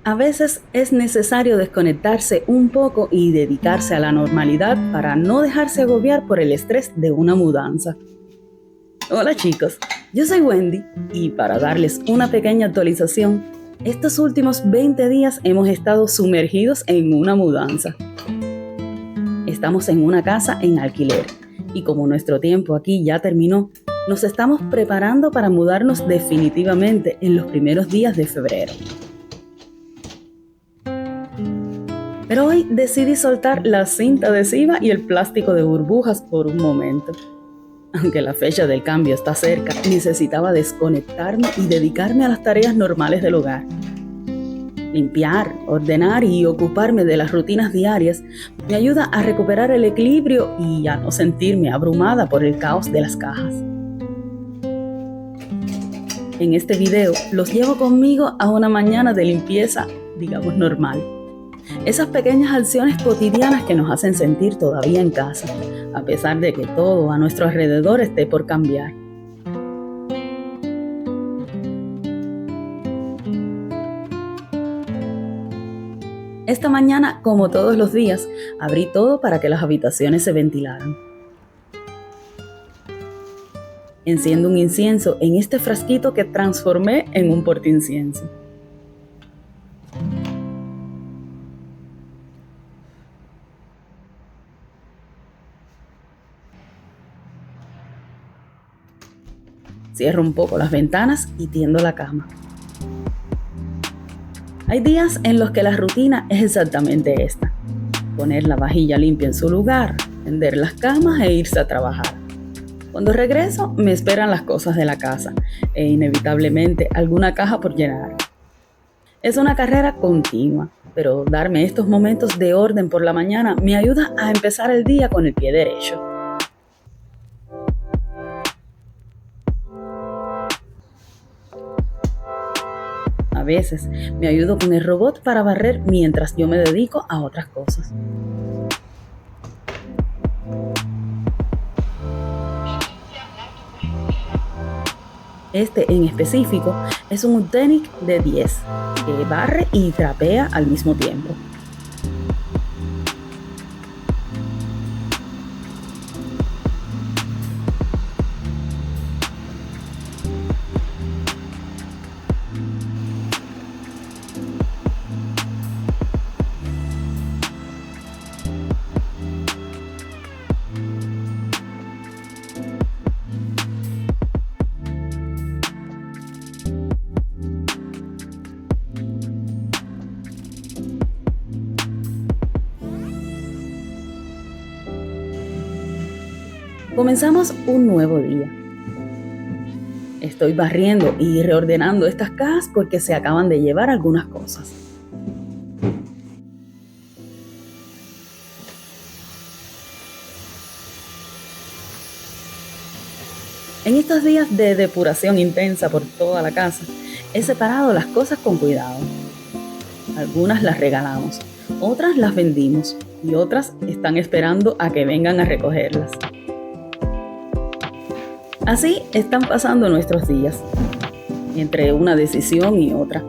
A veces es necesario desconectarse un poco y dedicarse a la normalidad para no dejarse agobiar por el estrés de una mudanza. Hola chicos, yo soy Wendy y para darles una pequeña actualización, estos últimos 20 días hemos estado sumergidos en una mudanza. Estamos en una casa en alquiler y como nuestro tiempo aquí ya terminó, nos estamos preparando para mudarnos definitivamente en los primeros días de febrero. Pero hoy decidí soltar la cinta adhesiva y el plástico de burbujas por un momento. Aunque la fecha del cambio está cerca, necesitaba desconectarme y dedicarme a las tareas normales del hogar. Limpiar, ordenar y ocuparme de las rutinas diarias me ayuda a recuperar el equilibrio y a no sentirme abrumada por el caos de las cajas. En este video los llevo conmigo a una mañana de limpieza, digamos normal. Esas pequeñas acciones cotidianas que nos hacen sentir todavía en casa, a pesar de que todo a nuestro alrededor esté por cambiar. Esta mañana, como todos los días, abrí todo para que las habitaciones se ventilaran. Enciendo un incienso en este frasquito que transformé en un portaincienso. Cierro un poco las ventanas y tiendo la cama. Hay días en los que la rutina es exactamente esta: poner la vajilla limpia en su lugar, tender las camas e irse a trabajar. Cuando regreso me esperan las cosas de la casa e inevitablemente alguna caja por llenar. Es una carrera continua, pero darme estos momentos de orden por la mañana me ayuda a empezar el día con el pie derecho. A veces me ayudo con el robot para barrer mientras yo me dedico a otras cosas. Este en específico es un Utenic de 10 que barre y trapea al mismo tiempo. Comenzamos un nuevo día. Estoy barriendo y reordenando estas cajas porque se acaban de llevar algunas cosas. En estos días de depuración intensa por toda la casa, he separado las cosas con cuidado. Algunas las regalamos, otras las vendimos y otras están esperando a que vengan a recogerlas. Así están pasando nuestros días, entre una decisión y otra.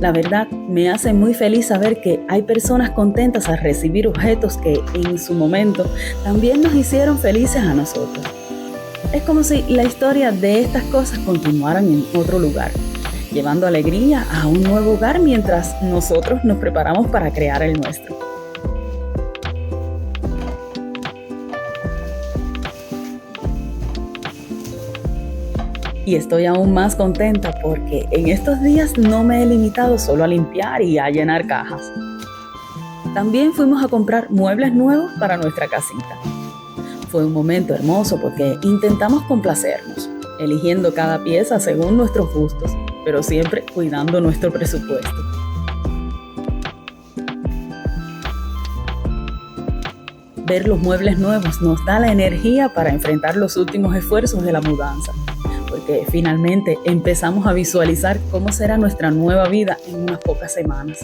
La verdad, me hace muy feliz saber que hay personas contentas al recibir objetos que en su momento también nos hicieron felices a nosotros. Es como si la historia de estas cosas continuaran en otro lugar, llevando alegría a un nuevo hogar mientras nosotros nos preparamos para crear el nuestro. Y estoy aún más contenta porque en estos días no me he limitado solo a limpiar y a llenar cajas. También fuimos a comprar muebles nuevos para nuestra casita. Fue un momento hermoso porque intentamos complacernos, eligiendo cada pieza según nuestros gustos, pero siempre cuidando nuestro presupuesto. Ver los muebles nuevos nos da la energía para enfrentar los últimos esfuerzos de la mudanza, porque finalmente empezamos a visualizar cómo será nuestra nueva vida en unas pocas semanas.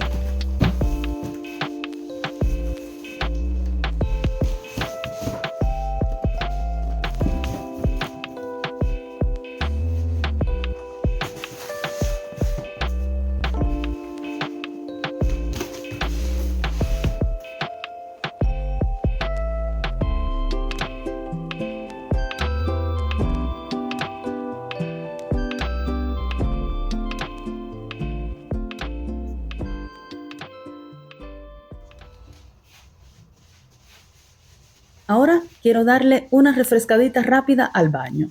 Ahora quiero darle una refrescadita rápida al baño.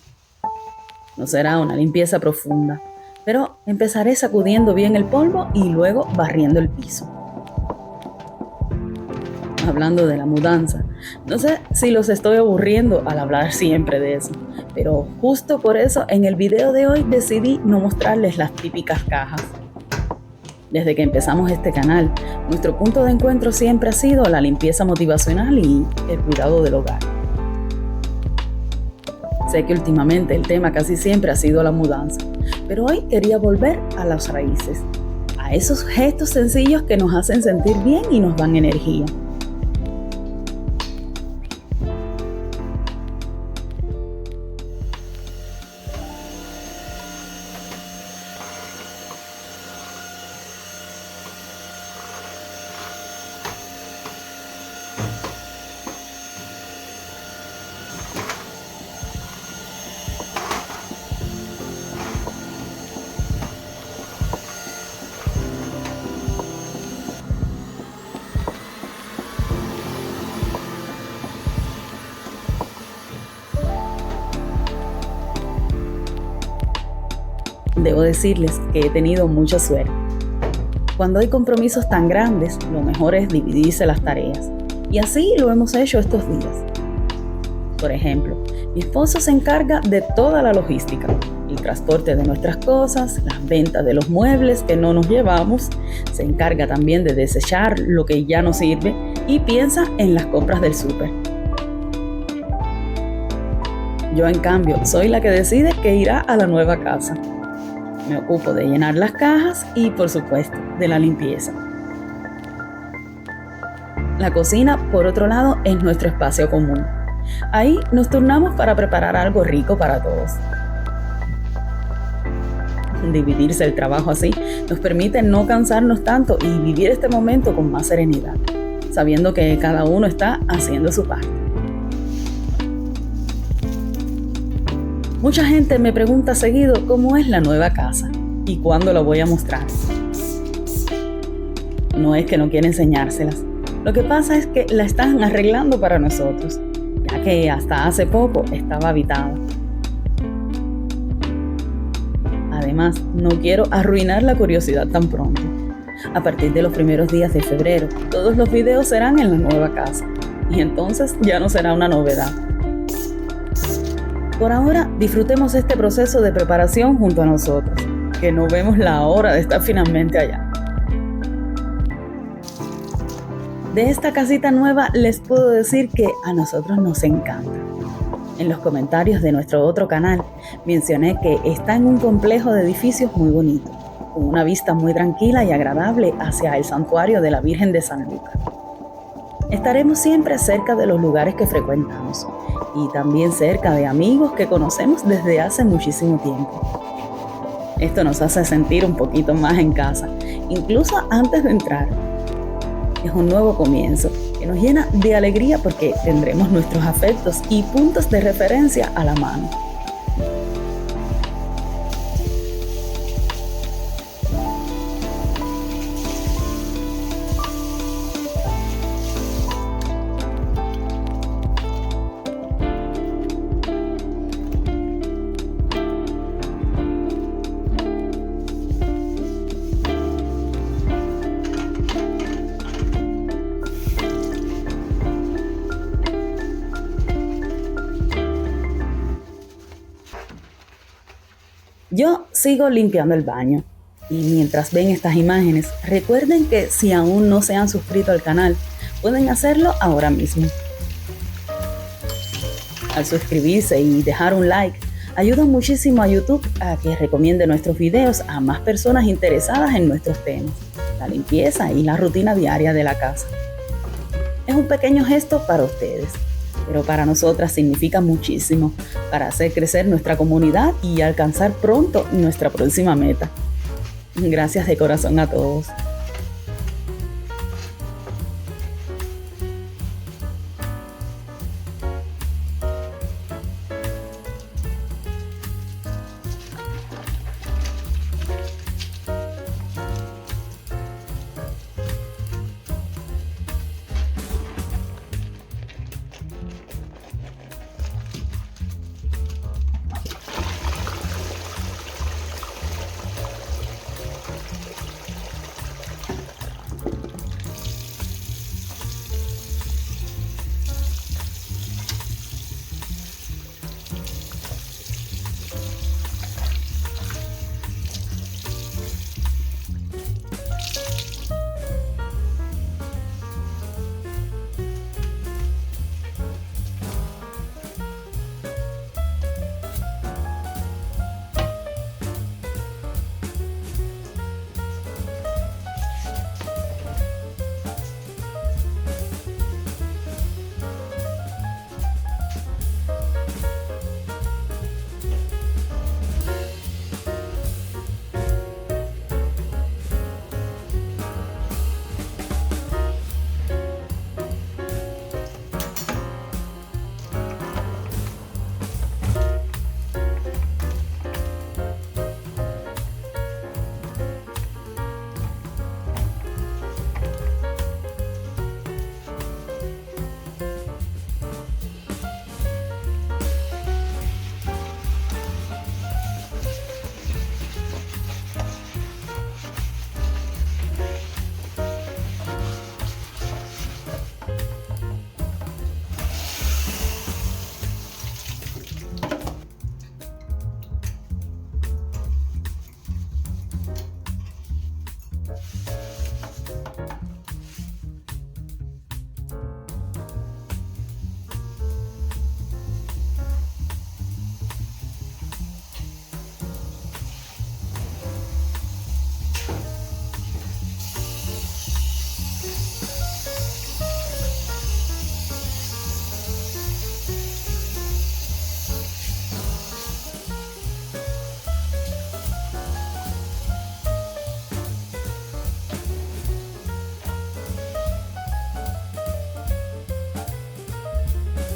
No será una limpieza profunda, pero empezaré sacudiendo bien el polvo y luego barriendo el piso. Hablando de la mudanza, no sé si los estoy aburriendo al hablar siempre de eso, pero justo por eso en el video de hoy decidí no mostrarles las típicas cajas. Desde que empezamos este canal, nuestro punto de encuentro siempre ha sido la limpieza motivacional y el cuidado del hogar. Sé que últimamente el tema casi siempre ha sido la mudanza, pero hoy quería volver a las raíces, a esos gestos sencillos que nos hacen sentir bien y nos dan energía. Debo decirles que he tenido mucha suerte. Cuando hay compromisos tan grandes, lo mejor es dividirse las tareas. Y así lo hemos hecho estos días. Por ejemplo, mi esposo se encarga de toda la logística, el transporte de nuestras cosas, las ventas de los muebles que no nos llevamos, se encarga también de desechar lo que ya no sirve y piensa en las compras del súper. Yo, en cambio, soy la que decide que irá a la nueva casa. Me ocupo de llenar las cajas y, por supuesto, de la limpieza. La cocina, por otro lado, es nuestro espacio común. Ahí nos turnamos para preparar algo rico para todos. Dividirse el trabajo así nos permite no cansarnos tanto y vivir este momento con más serenidad, sabiendo que cada uno está haciendo su parte. Mucha gente me pregunta seguido cómo es la nueva casa y cuándo la voy a mostrar. No es que no quiera enseñárselas, lo que pasa es que la están arreglando para nosotros, ya que hasta hace poco estaba habitada. Además, no quiero arruinar la curiosidad tan pronto. A partir de los primeros días de febrero, todos los videos serán en la nueva casa, y entonces ya no será una novedad. Por ahora, disfrutemos este proceso de preparación junto a nosotros, que no vemos la hora de estar finalmente allá. De esta casita nueva les puedo decir que a nosotros nos encanta. En los comentarios de nuestro otro canal mencioné que está en un complejo de edificios muy bonito, con una vista muy tranquila y agradable hacia el santuario de la Virgen de San Lucas. Estaremos siempre cerca de los lugares que frecuentamos y también cerca de amigos que conocemos desde hace muchísimo tiempo. Esto nos hace sentir un poquito más en casa, incluso antes de entrar. Es un nuevo comienzo que nos llena de alegría porque tendremos nuestros afectos y puntos de referencia a la mano. Yo sigo limpiando el baño y mientras ven estas imágenes, recuerden que si aún no se han suscrito al canal, pueden hacerlo ahora mismo. Al suscribirse y dejar un like, ayuda muchísimo a YouTube a que recomiende nuestros videos a más personas interesadas en nuestros temas, la limpieza y la rutina diaria de la casa. Es un pequeño gesto para ustedes, pero para nosotras significa muchísimo para hacer crecer nuestra comunidad y alcanzar pronto nuestra próxima meta. Gracias de corazón a todos.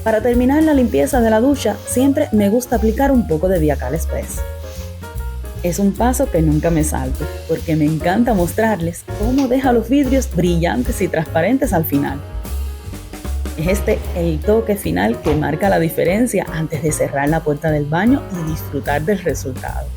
Para terminar la limpieza de la ducha, siempre me gusta aplicar un poco de Viacal Express. Es un paso que nunca me salto, porque me encanta mostrarles cómo deja los vidrios brillantes y transparentes al final. Es este el toque final que marca la diferencia antes de cerrar la puerta del baño y disfrutar del resultado.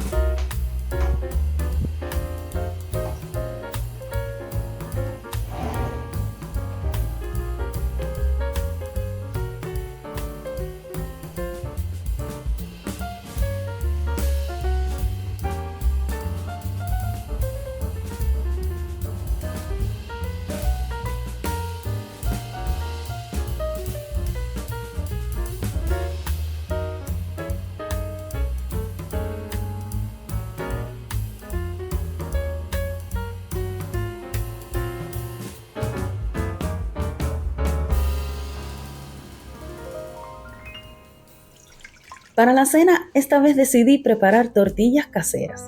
Para la cena, esta vez decidí preparar tortillas caseras.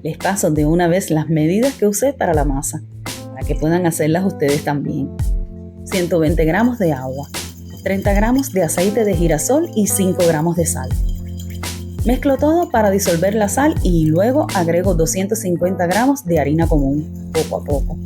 Les paso de una vez las medidas que usé para la masa, para que puedan hacerlas ustedes también. 120 gramos de agua, 30 gramos de aceite de girasol y 5 gramos de sal. Mezclo todo para disolver la sal y luego agrego 250 gramos de harina común, poco a poco.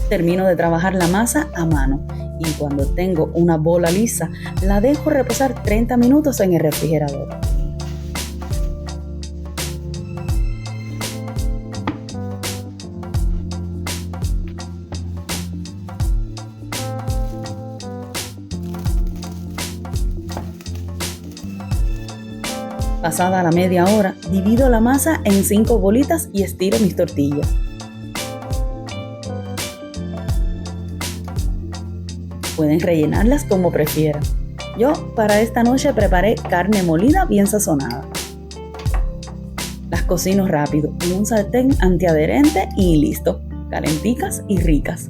Termino de trabajar la masa a mano y cuando tengo una bola lisa, la dejo reposar 30 minutos en el refrigerador. Pasada la media hora, divido la masa en 5 bolitas y estiro mis tortillas. Pueden rellenarlas como prefieran. Yo para esta noche preparé carne molida bien sazonada. Las cocino rápido en un sartén antiadherente y listo, calenticas y ricas.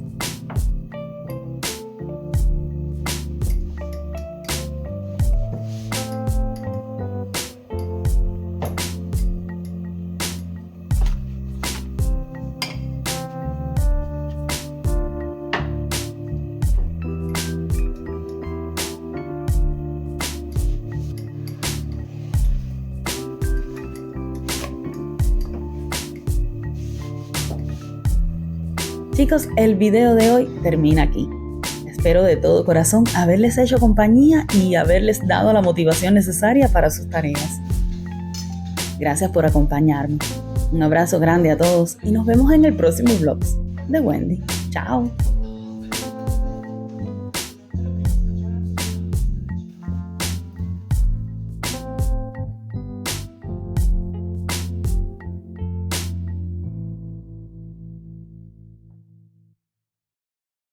Chicos, el video de hoy termina aquí. Espero de todo corazón haberles hecho compañía y haberles dado la motivación necesaria para sus tareas. Gracias por acompañarme. Un abrazo grande a todos y nos vemos en el próximo vlog de Wendy. Chao.